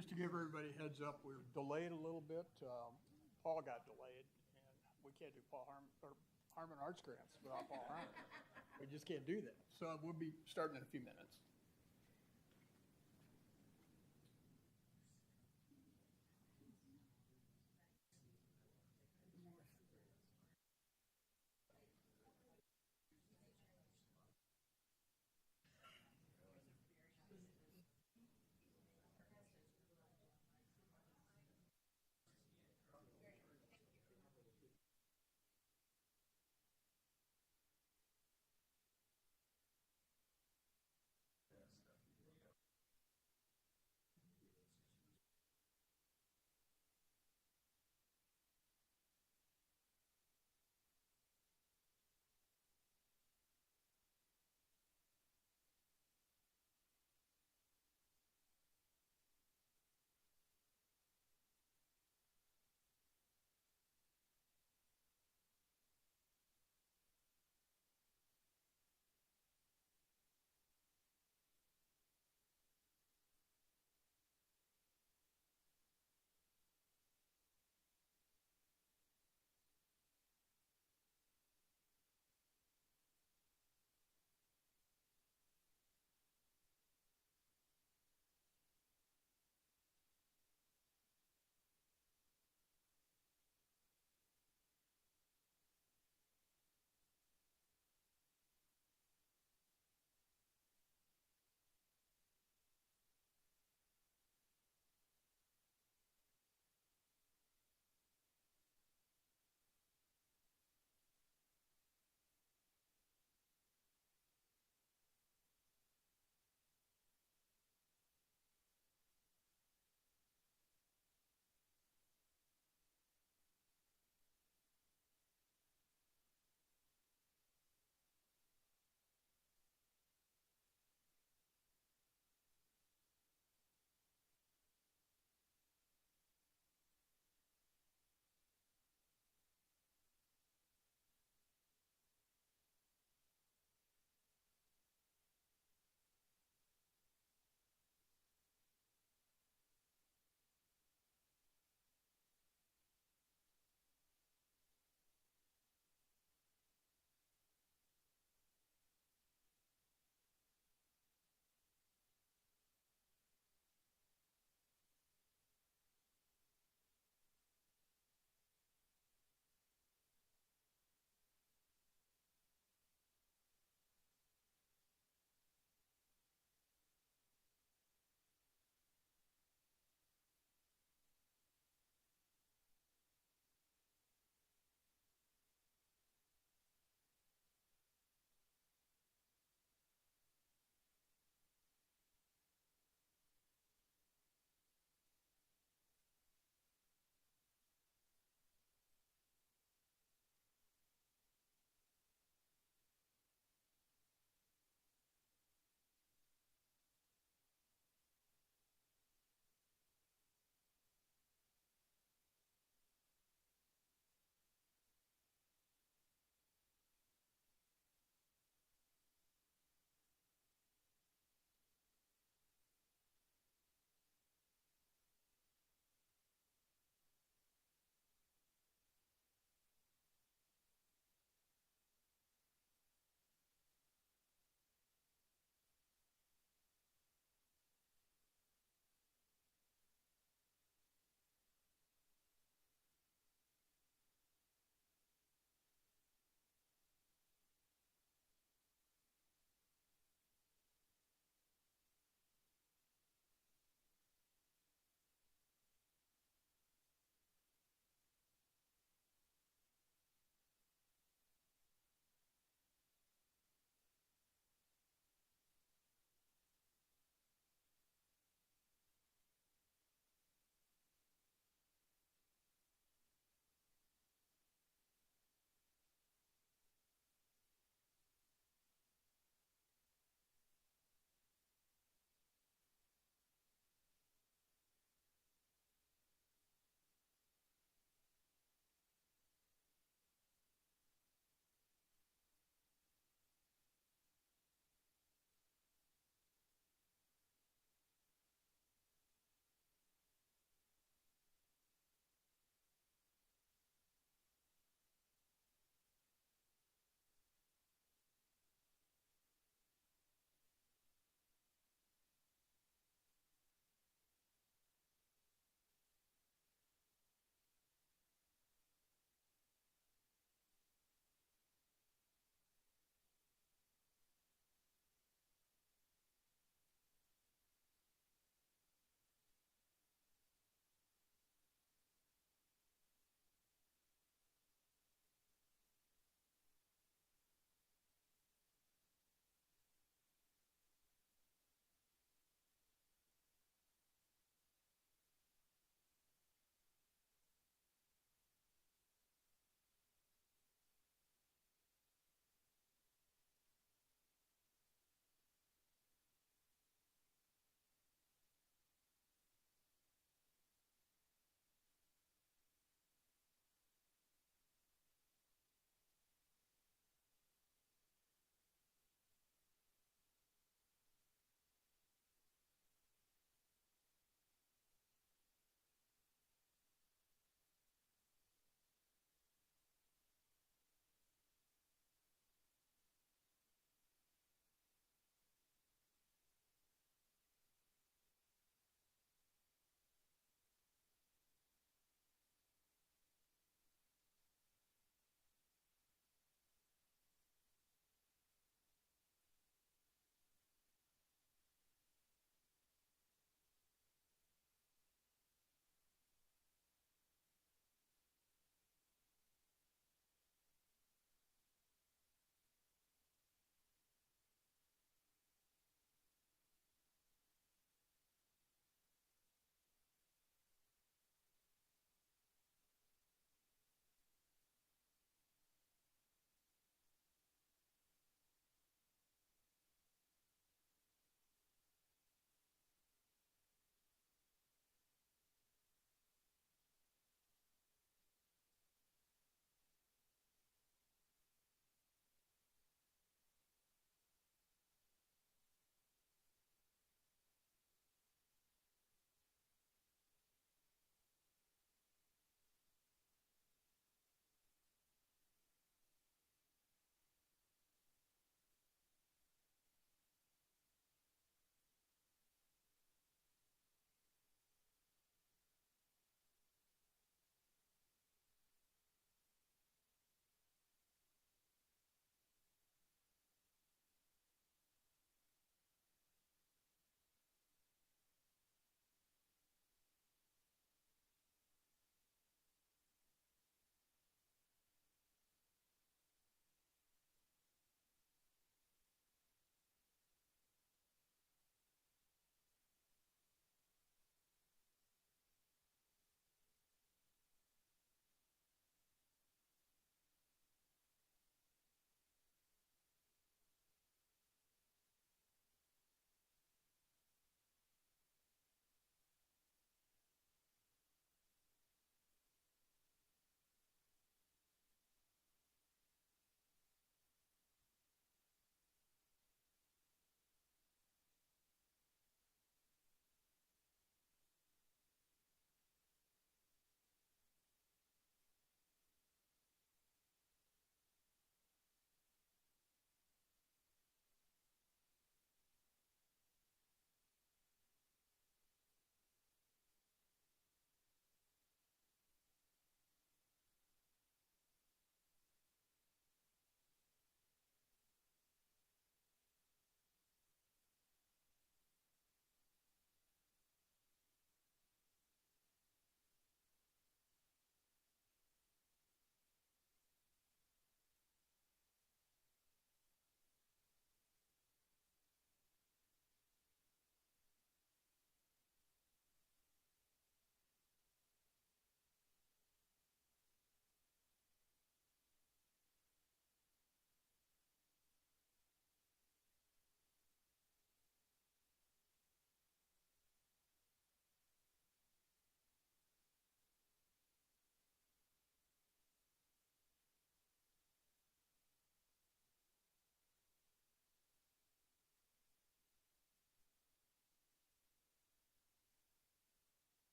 Just to give everybody a heads up, we're delayed a little bit. Paul got delayed, and we can't do Harmon Arts Grants without Paul Harmon. We just can't do that. So we'll be starting in a few minutes.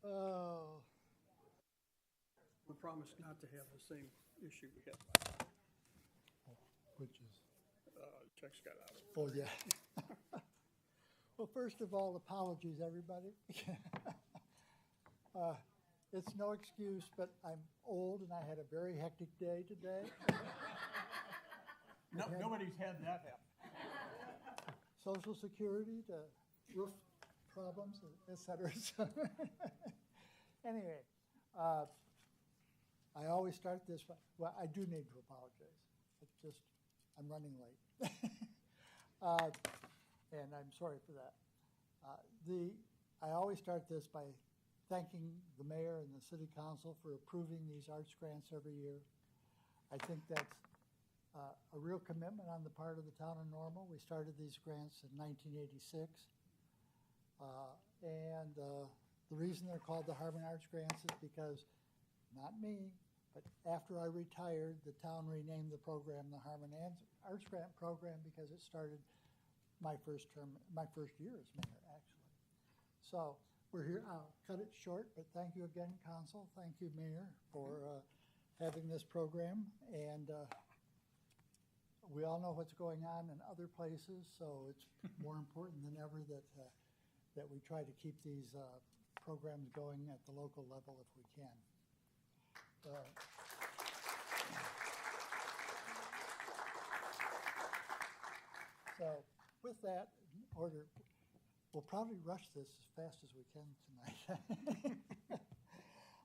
Oh, We promised not to have the same issue we had. which is, Checks got out. oh, yeah. Well, first of all, apologies, everybody. It's no excuse, but I'm old and I had a very hectic day today. No, nobody's had that happen. Social Security to roof problems, et cetera, et cetera. Anyway, I always start this, well, I do need to apologize. It's just, I'm running late. And I'm sorry for that. I always start this by thanking the mayor and the city council for approving these arts grants every year. I think that's a real commitment on the part of the town of Normal. We started these grants in 1986. And the reason they're called the Harmon Arts Grants is because, not me, but after I retired, the town renamed the program the Harmon Arts Grant Program because it started my first year as mayor, actually. So we're here, I'll cut it short, but thank you again, council. Thank you, mayor, for having this program. And we all know what's going on in other places, so it's more important than ever that we try to keep these programs going at the local level if we can. So with that, in order, we'll probably rush this as fast as we can tonight.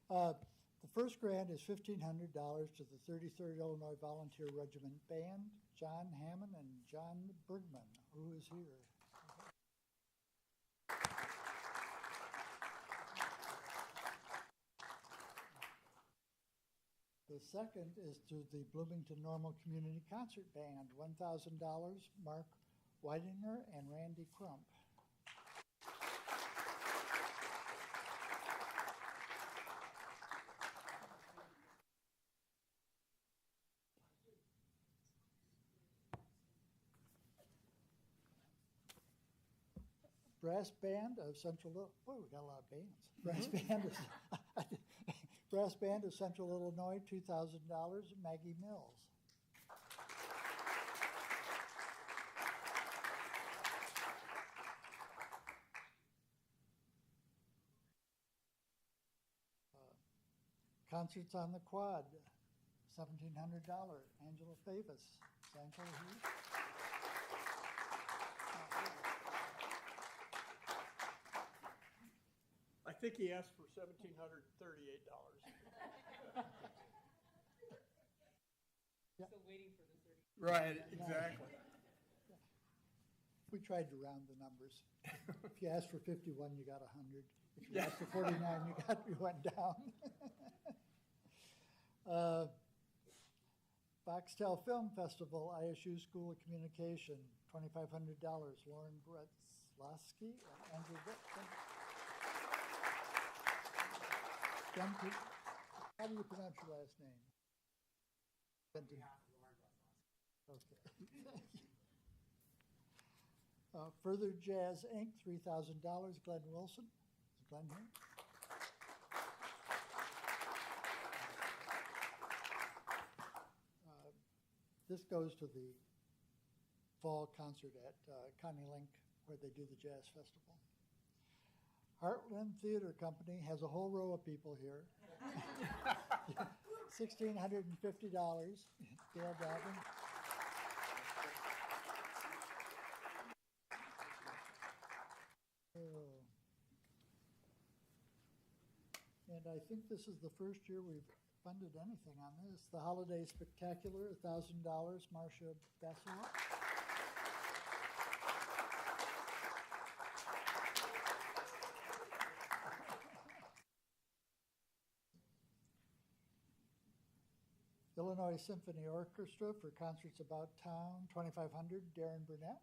The first grant is $1,500 to the 33rd Illinois Volunteer Regiment Band, John Harmon and John Bergman, who is here. The second is to the Bloomington Normal Community Concert Band, $1,000, Mark Weidinger and Randy Crump. Brass Band of Central, boy, we got a lot of bands. Brass Band of Central Illinois, $2,000, Maggie Mills. Concerts on the Quad, $1,700, Angela Favis. Is Angela here? I think he asked for $1,738. Still waiting for the 30. Right, exactly. We tried to round the numbers. If you asked for 51, you got 100. If you asked for 49, you went down. Boxtel Film Festival, ISU School of Communication, $2,500, Lauren Bretzlowski and Andrew Whitman. How do you pronounce your last name? Okay. Further Jazz Inc., $3,000, Glenn Wilson. Is Glenn here? This goes to the fall concert at Connie Link where they do the Jazz Festival. Heartland Theater Company has a whole row of people here. $1,650, Gail Dobbin. And I think this is the first year we've funded anything on this. The Holiday Spectacular, $1,000, Marcia Bassel. Illinois Symphony Orchestra for Concerts About Town, $2,500, Darren Burnett.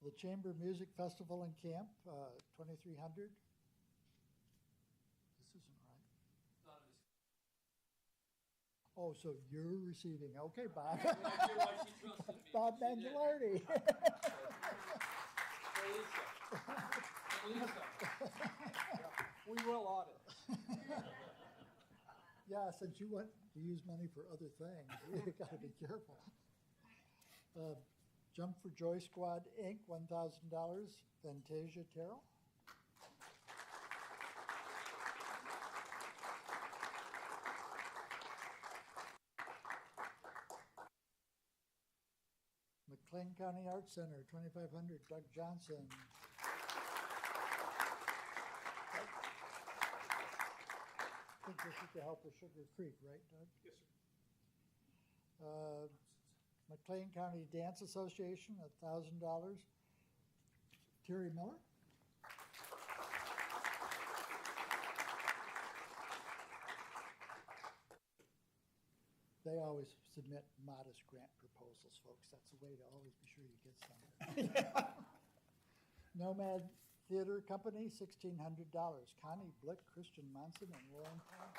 The Chamber Music Festival and Camp, $2,300. This isn't right. Oh, so you're receiving, okay, Bob. That's why she trusted me. Bob She did. Mangialardi. For Lisa. We will audit. Yeah, since you want to use money for other things, you gotta be careful. Jump for Joy Squad, Inc., $1,000, Fantasia Terrell. McLean County Arts Center, $2,500, Doug Johnson. I think this is to help with Sugar Creek, right, Doug? Yes, sir. McLean County Dance Association, $1,000, Terry Miller. They always submit modest grant proposals, folks. That's the way to always be sure you get something. Nomad Theater Company, $1,600. Connie Blick, Christian Monson, and Lauren Paul.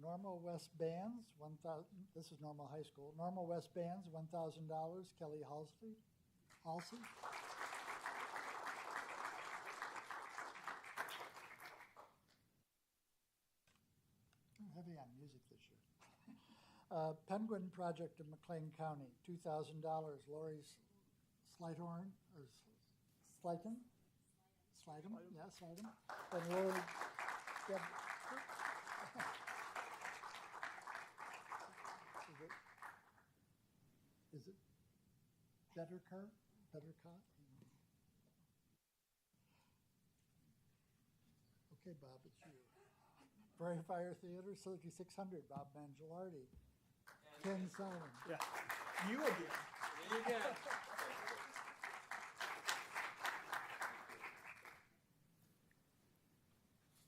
Normal West Bands, 1,000. This is Normal High School. Normal West Bands, $1,000. Kelly Halsey. I'm heavy on music this year. Penguin Project in McLean County, $2,000. Lori Slythorn, or Slyton? Slyton, yeah, Slyton. And Lori, is it Better Car? Better Car? Okay, Bob, it's you. Prairie Fire Theater, $3,600, Bob Mangialardi. Ken Solomon. Yeah, you again. There you go.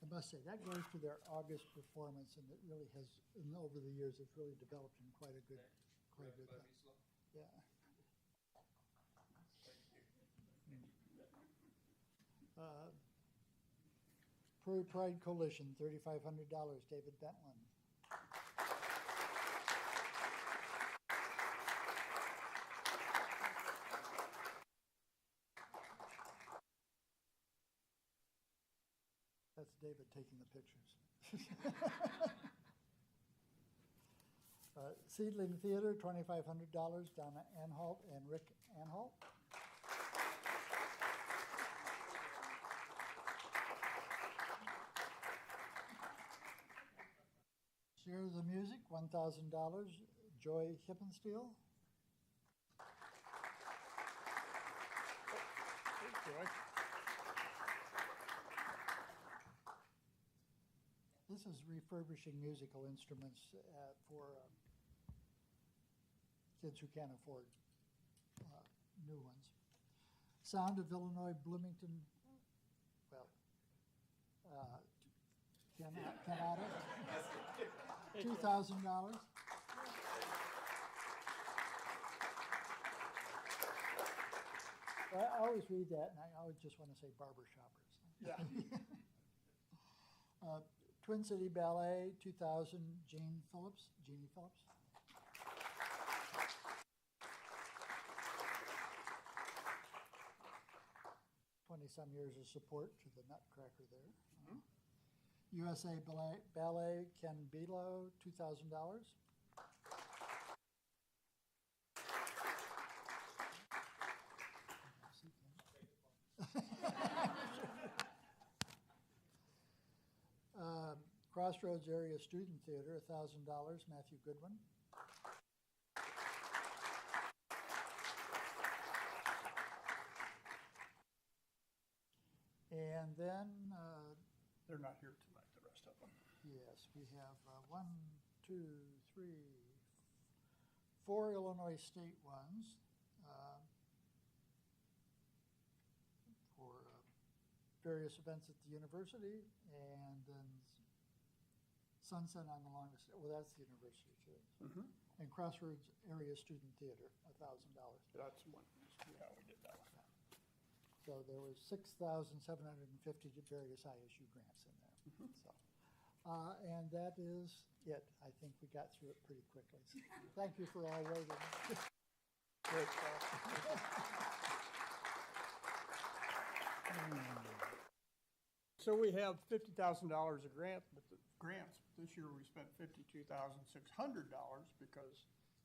I must say, that goes to their August performance, and it really has, and over the years, it's really developed in quite a good thing. Yeah. Prairie Pride Coalition, $3,500, David Bentland. That's David taking the pictures. Seedling Theater, $2,500, Donna Anhalt and Rick Anhalt. Share the Music, $1,000, Joy Hippensteel. Joy. This is refurbishing musical instruments for kids who can't afford new ones. Sound of Illinois, Bloomington, well, Canada, $2,000. I always read that, and I always just want to say barber shoppers. Yeah. Twin City Ballet, 2000, Jeannie Phillips. 20-some years of support to the Nutcracker there. USA Ballet, Ken Belo, $2,000. Crossroads Area Student Theater, $1,000, Matthew Goodwin. And then, They're not here tonight, the rest of them. yes, we have 4 Illinois state ones for various events at the university, and then Sunset on the Longest, well, that's the university too. Mm-hmm. And Crossroads Area Student Theater, $1,000. That's one, yeah, we did that one. So there was 6,750 various ISU grants in there. So, and that is it. I think we got through it pretty quickly. So thank you for all waiting. Great, Paul. So we have $50,000 of grants. This year we spent $52,600 because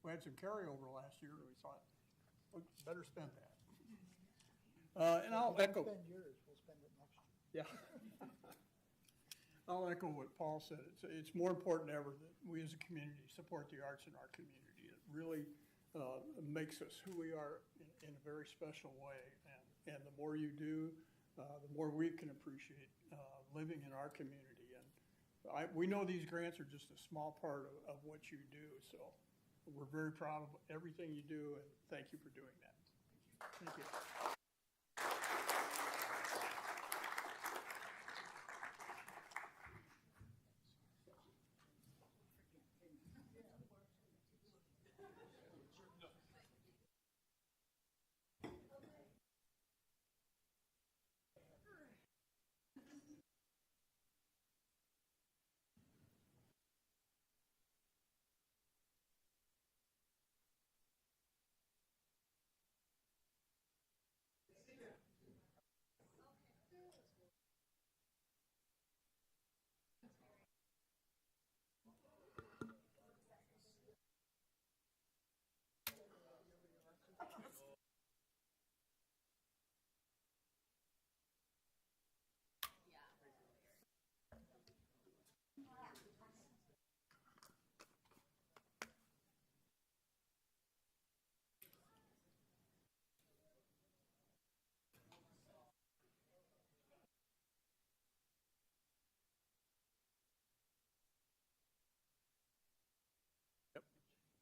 we had some carryover last year, and we thought, we better spend that. And I'll If you echo. don't spend yours, we'll spend it next year. Yeah. I'll echo what Paul said. It's more important than ever that we as a community support the arts in our community. It really makes us who we are in a very special way. And the more you do, the more we can appreciate living in our community. And we know these grants are just a small part of what you do. So we're very proud of everything you do, and thank you for doing that. Thank you.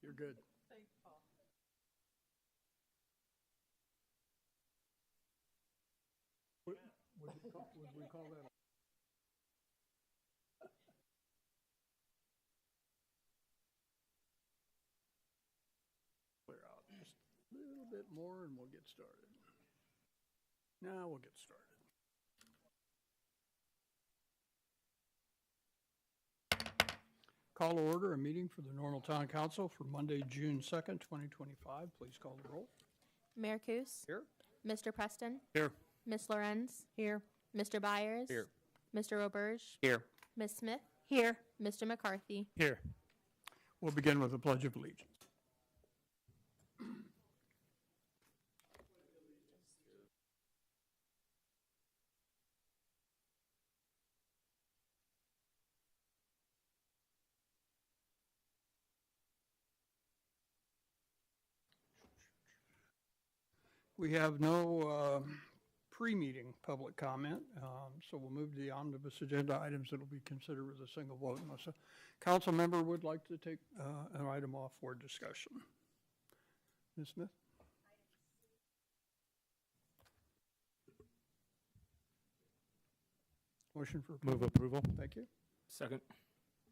You're good. Thanks, Paul. Would we call that? Clear out just a little bit more and we'll get started. Now we'll get started. Call to order a meeting for the normal town council for Monday, June 2nd, 2025. Please call the roll. Mayor Coos. Here. Mr. Preston. Here. Miss Lorenz. Here. Mr. Byers. Here. Mr. Roberge. Here. Miss Smith. Here. Mr. McCarthy. Here. We'll begin with the Pledge of Allegiance. We have no pre-meeting public comment, so we'll move to the omnibus agenda items that will be considered with a single vote unless a council member would like to take an item off for discussion. Ms. Smith? Motion for approval. Move approval. Thank you. Second.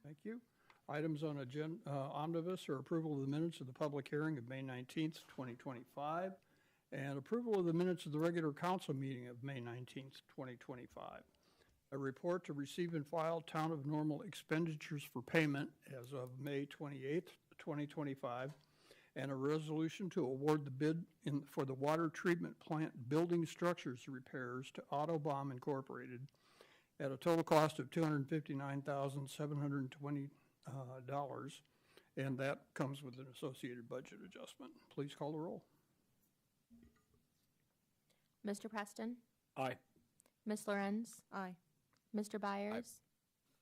Thank you. Items on agenda, omnibus are approval of the minutes of the public hearing of May 19th, 2025, and approval of the minutes of the regular council meeting of May 19th, 2025. A report to receive and file town of normal expenditures for payment as of May 28th, 2025, and a resolution to award the bid for the water treatment plant building structures repairs to Autobahn Incorporated at a total cost of $259,720, and that comes with an associated budget adjustment. Please call the roll. Mr. Preston. Aye. Miss Lorenz. Aye. Mr. Byers.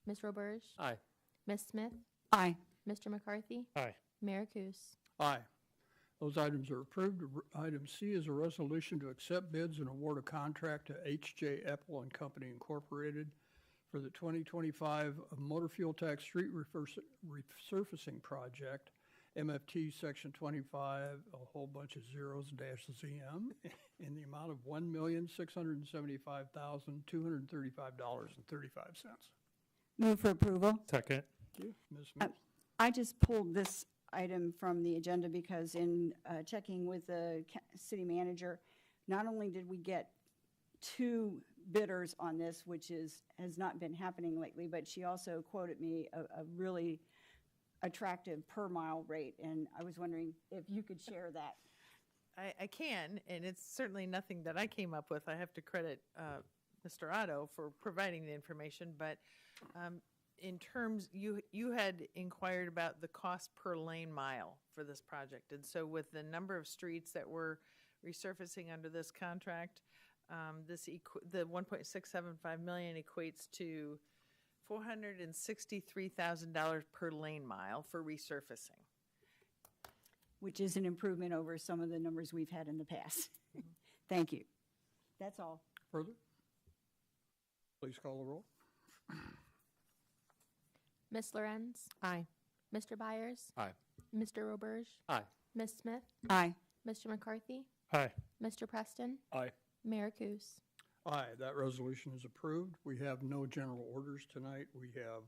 Miss Roberge. Aye. Miss Smith. Aye. Mr. McCarthy. Aye. Mayor Coos. Aye. Those items are approved. Item C is a resolution to accept bids and award a contract to H.J. Epple and Company Incorporated for the 2025 motor fuel tax street resurfacing project, MFT Section 25, a whole bunch of zeros, dash ZM, in the amount of $1,675,235.35. Move for approval. Second. Thank you. Ms. Smith? I just pulled this item from the agenda because in checking with the city manager, not only did we get 2 bidders on this, which has not been happening lately, but she also quoted me a really attractive per mile rate, and I was wondering if you could share that. I can, and it's certainly nothing that I came up with. I have to credit Mr. Otto for providing the information, but in terms, you had inquired about the cost per lane mile for this project, and so with the number of streets that we're resurfacing under this contract, the $1.675 million equates to $463,000 per lane mile for resurfacing. Which is an improvement over some of the numbers we've had in the past. Thank you. That's all. Further? Please call the roll. Ms. Lorenz? Aye. Mr. Byers? Aye. Mr. Roberge? Aye. Ms. Smith? Aye. Mr. McCarthy? Aye. Mr. Preston? Aye. Mayor Kus? Aye, that resolution is approved. We have no general orders tonight. We have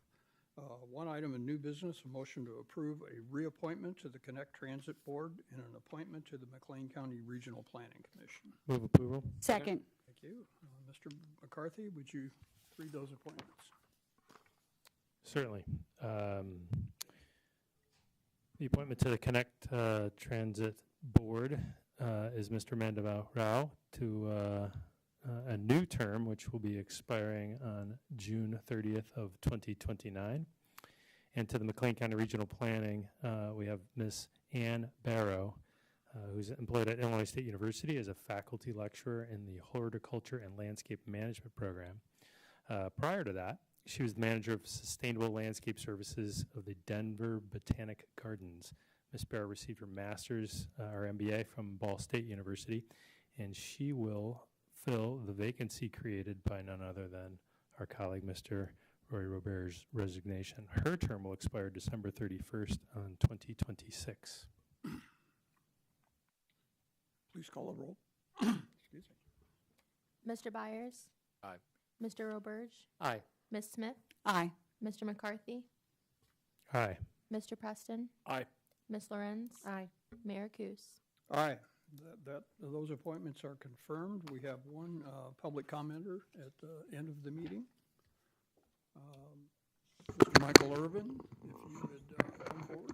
one item in new business, a motion to approve a reappointment to the Connect Transit Board and an appointment to the McLean County Regional Planning Commission. Move approval. Second. Thank you. Mr. McCarthy, would you read those appointments? Certainly. The appointment to the Connect Transit Board is Mr. Mandava Rao to a new term, which will be expiring on June 30th of 2029. And to the McLean County Regional Planning, we have Ms. Ann Barrow, who's employed at Illinois State University as a faculty lecturer in the Horticulture and Landscape Management program. Prior to that, she was the manager of Sustainable Landscape Services of the Denver Botanic Gardens. Ms. Barrow received her master's or MBA from Ball State University, and she will fill the vacancy created by none other than our colleague, Mr. Roy Robert's resignation. Her term will expire December 31st on 2026. Please call the roll. Excuse me. Mr. Byers? Aye. Mr. Roberge? Aye. Ms. Smith? Aye. Mr. McCarthy? Aye. Mr. Preston? Aye. Ms. Lorenz? Aye. Mayor Kus? Aye. Those appointments are confirmed. We have one public commenter at the end of the meeting. Mr. Michael Irvin, if you would come forward.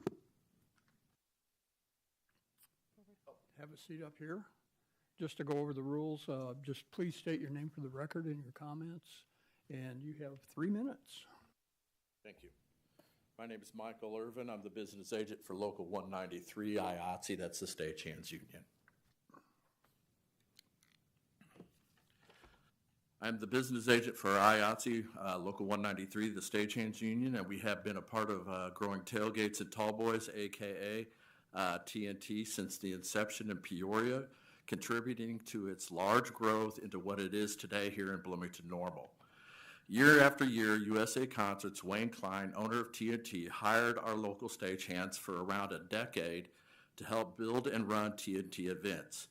Have a seat up here. Just to go over the rules, just please state your name for the record and your comments, and you have 3 minutes. Thank you. My name is Michael Irvin. I'm the business agent for Local 193 IATSE. That's the Stagehands Union. I'm the business agent for IATSE, Local 193, the Stagehands Union, and we have been a part of growing tailgates at Tallboys, aka TNT, since the inception in Peoria, contributing to its large growth into what it is today here in Bloomington Normal. Year after year, USA Concerts, Wayne Klein, owner of TNT, hired our local stagehands for around a decade to help build and run TNT events.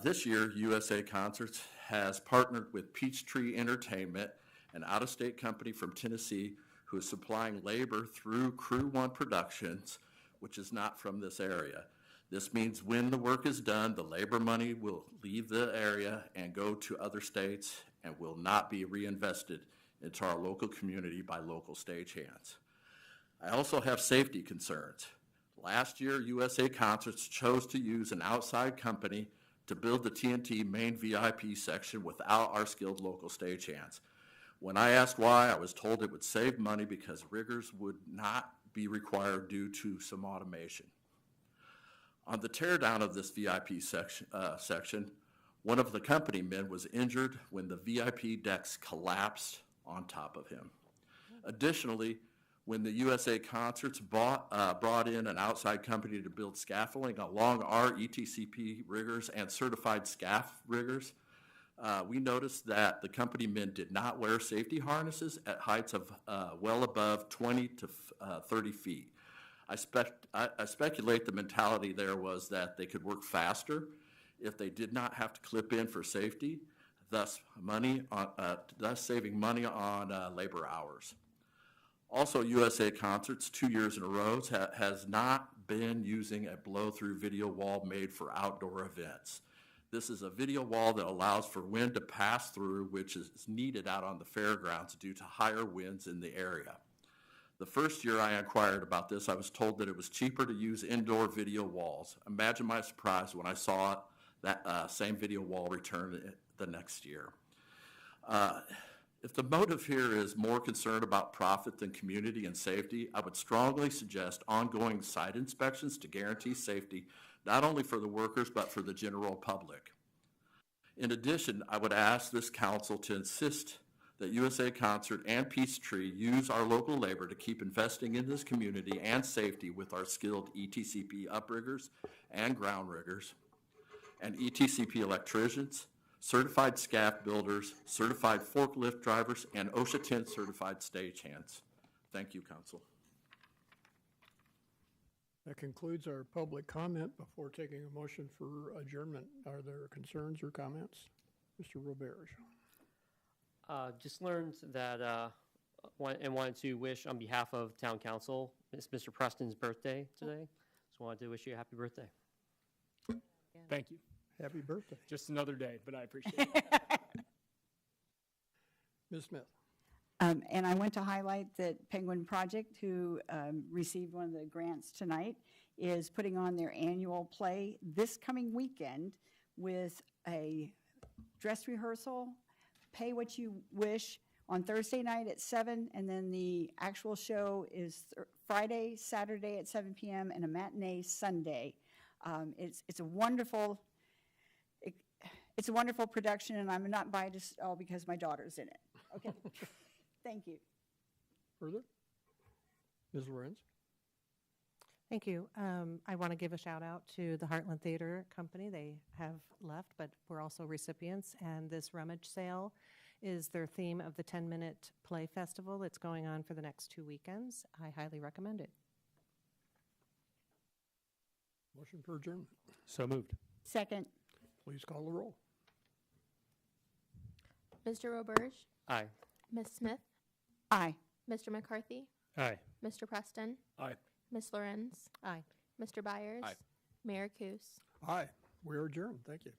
This year, USA Concerts has partnered with Peachtree Entertainment, an out-of-state company from Tennessee who is supplying labor through Crew One Productions, which is not from this area. This means when the work is done, the labor money will leave the area and go to other states and will not be reinvested into our local community by local stagehands. I also have safety concerns. Last year, USA Concerts chose to use an outside company to build the TNT main VIP section without our skilled local stagehands. When I asked why, I was told it would save money because riggers would not be required due to some automation. On the teardown of this VIP section, one of the company men was injured when the VIP decks collapsed on top of him. Additionally, when the USA Concerts brought in an outside company to build scaffolding along our ETCP riggers and certified scaff riggers, we noticed that the company men did not wear safety harnesses at heights of well above 20 to 30 feet. I speculate the mentality there was that they could work faster if they did not have to clip in for safety, thus saving money on labor hours. Also, USA Concerts, 2 years in a row, has not been using a blow-through video wall made for outdoor events. This is a video wall that allows for wind to pass through, which is needed out on the fairgrounds due to higher winds in the area. The first year I inquired about this, I was told that it was cheaper to use indoor video walls. Imagine my surprise when I saw that same video wall return the next year. If the motive here is more concerned about profit than community and safety, I would strongly suggest ongoing site inspections to guarantee safety, not only for the workers, but for the general public. In addition, I would ask this council to insist that USA Concert and Peachtree use our local labor to keep investing in this community and safety with our skilled ETCP upriggers and ground riggers, and ETCP electricians, certified scaff builders, certified forklift drivers, and OSHA 10 certified stagehands. Thank you, Council. That concludes our public comment before taking a motion for adjournment. Are there concerns or comments? Mr. Roberge. Just learned that, and wanted to wish on behalf of Town Council, it's Mr. Preston's birthday today. So wanted to wish you a happy birthday. Thank you. Happy birthday. Just another day, but I appreciate it. Ms. Smith. And I want to highlight that Penguin Project, who received one of the grants tonight, is putting on their annual play this coming weekend with a dress rehearsal, Pay What You Wish, on Thursday night at 7, and then the actual show is Friday, Saturday at 7 p.m., and a matinee Sunday. It's a wonderful production, and I'm not biased at all because my daughter's in it. Okay. Thank you. Further? Ms. Lorenz? Thank you. I want to give a shout out to the Heartland Theater Company. They have left, but we're also recipients, and this rummage sale is their theme of the 10-minute play festival that's going on for the next 2 weekends. I highly recommend it. Motion for adjournment. So moved. Second. Please call the roll. Mr. Roberge, Aye. Ms. Smith, Aye. Mr. McCarthy, Aye. Mr. Preston, Aye. Ms. Lorenz, Aye. Mr. Byers, Aye. Mayor Coos. Aye. We are adjourned. Thank you.